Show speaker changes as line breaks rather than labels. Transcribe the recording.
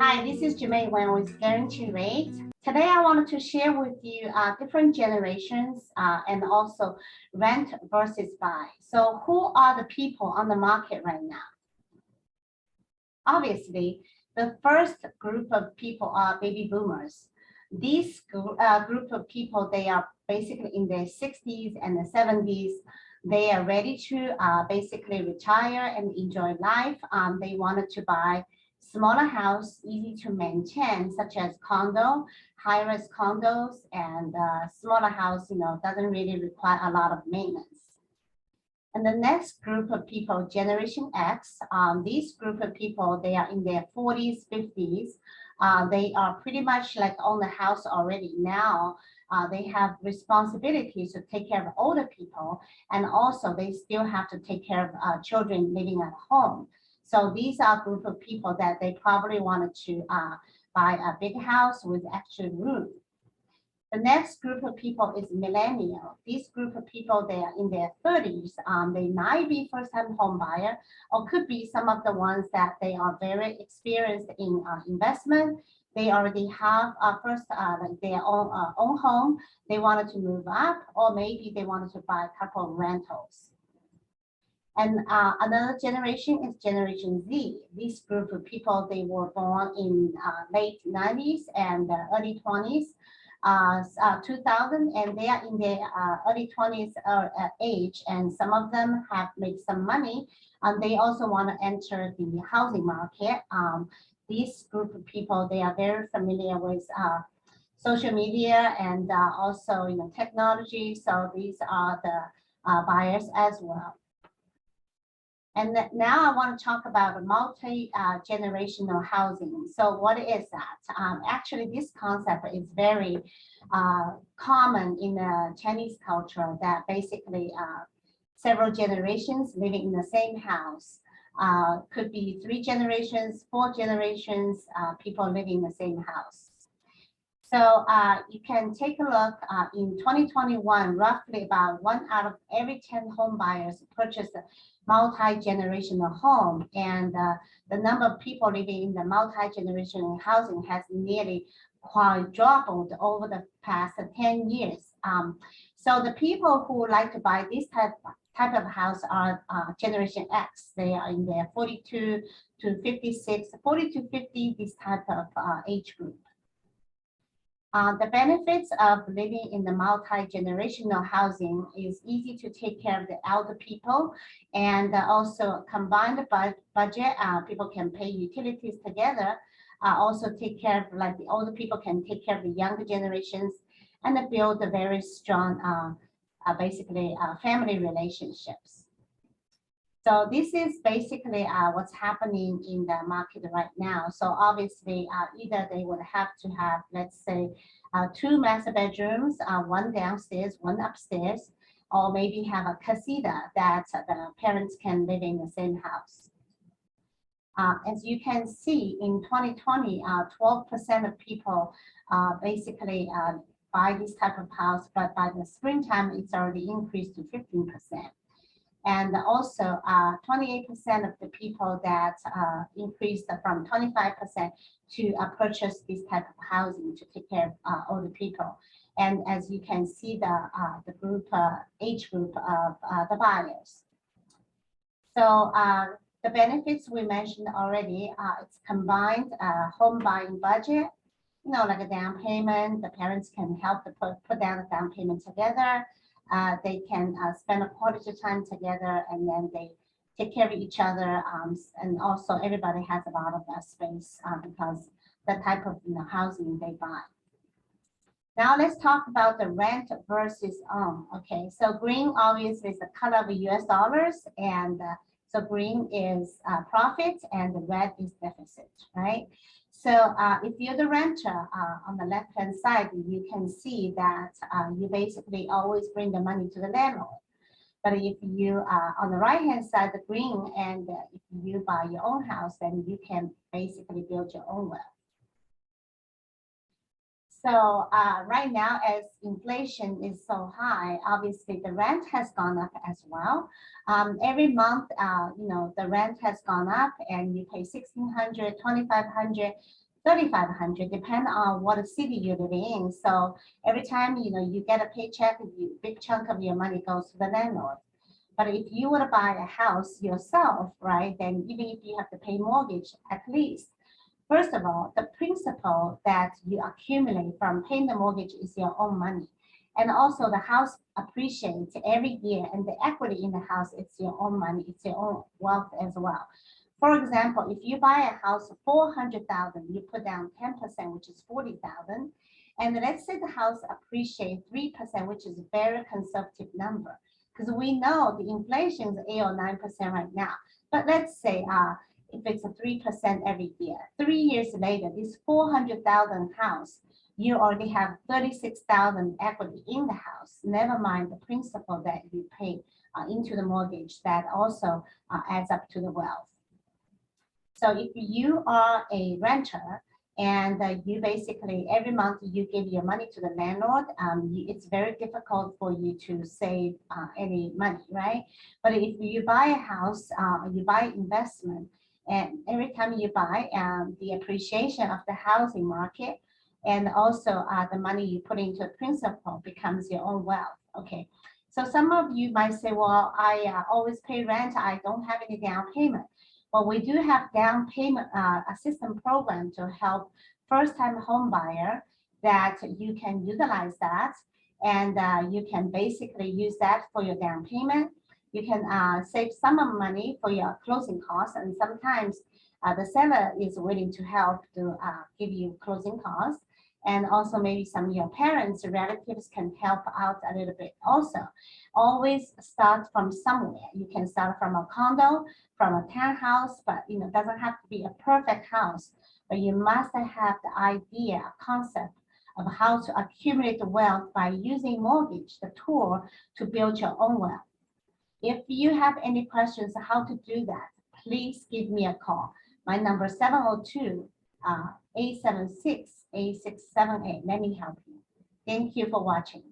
Hi, this is Jermaine with Guarantee Rate. Today I wanted to share with you different generations and also rent versus buy. So who are the people on the market right now? Obviously, the first group of people are baby boomers. These group of people, they are basically in their 60s and the 70s. They are ready to basically retire and enjoy life. They wanted to buy smaller house, easy to maintain, such as condo, high-rise condos, and smaller house, doesn't really require a lot of maintenance. And the next group of people, Generation X, these group of people, they are in their 40s, 50s. They are pretty much like own the house already now. They have responsibilities to take care of older people, and also they still have to take care of children living at home. So these are a group of people that they probably wanted to buy a big house with extra room. The next group of people is millennial. This group of people, they are in their 30s. They might be first-time home buyer, or could be some of the ones that they are very experienced in investment. They already have like their own home. They wanted to move up, or maybe they wanted to buy a couple of rentals. And another generation is Generation Z. This group of people, they were born in late 90s and early 20s. 2000, and they are in their early 20s age, and some of them have made some money, and they also want to enter the housing market. This group of people, they are very familiar with social media and also technology, so these are the buyers as well. And now I want to talk about multi-generational housing. So what is that? Actually, this concept is very common in the Chinese culture, that basically several generations living in the same house. Could be 3 generations, 4 generations, people living in the same house. So you can take a look in 2021, roughly about 1 out of every 10 home buyers purchased a multi-generational home, and the number of people living in the multi-generational housing has nearly quadrupled over the past 10 years. So the people who like to buy this type of house are Generation X. They are in their 42 to 56, 40 to 50, this type of age group. The benefits of living in the multi-generational housing is easy to take care of the elder people, and also combine the budget. People can pay utilities together. Also take care of, like, the older people can take care of the younger generations, and build a very strong, basically family relationships. So this is basically what's happening in the market right now. So obviously, either they would have to have, let's say, 2 master bedrooms, 1 downstairs, 1 upstairs, or maybe have a casita that the parents can live in the same house. As you can see, in 2020, 12% of people basically buy this type of house, but by the springtime, it's already increased to 15%. And also 28% of the people that increased from 25% to purchase this type of housing to take care of older people. And as you can see, the group age group of the buyers. So the benefits we mentioned already, it's combined home buying budget, like a down payment. The parents can help to put down a down payment together. They can spend a quality time together, and then they take care of each other. And also everybody has a lot of space because the type of housing they buy. Now let's talk about the rent versus own. Okay, so green obviously is the color of US dollars, and so green is profit and the red is deficit, right? So if you're the renter on the left-hand side, you can see that you basically always bring the money to the landlord. But if you on the right-hand side, the green, and if you buy your own house, then you can basically build your own wealth. So right now, as inflation is so high, obviously the rent has gone up as well. Every month, the rent has gone up, and you pay $1,600, $2,500 $3,500, depend on what city you live in. So every time you get a paycheck, big chunk of your money goes to the landlord. But if you were to buy a house yourself, right, then even if you have to pay mortgage, at least, first of all, the principal that you accumulate from paying the mortgage is your own money. And also the house appreciates every year, and the equity in the house, it's your own money, it's your own wealth as well. For example, if you buy a house for 400,000, you put down 10%, which is 40,000. And let's say the house appreciates 3%, which is a very conservative number, because we know the inflation is 8 or 9% right now. But let's say if it's a 3% every year, 3 years later, this 400,000 house, you already have 36,000 equity in the house. Never mind the principal that you pay into the mortgage that also adds up to the wealth. So if you are a renter and you basically every month you give your money to the landlord, it's very difficult for you to save any money, right? But if you buy a house, you buy investment, and every time you buy, the appreciation of the housing market and also the money you put into a principal becomes your own wealth. Okay. So some of you might say, well, I always pay rent. I don't have any down payment. Well, we do have down payment assistance program to help first-time home buyer that you can utilize that, and you can basically use that for your down payment. You can save some money for your closing costs, and sometimes the seller is willing to help to give you closing costs. And also maybe some of your parents, relatives can help out a little bit also. Always start from somewhere. You can start from a condo, from a townhouse, but it doesn't have to be a perfect house, but you must have the idea, a concept of how to accumulate the wealth by using mortgage, the tool to build your own wealth. If you have any questions on how to do that, please give me a call. My number is 702-876-8678. Let me help you. Thank you for watching.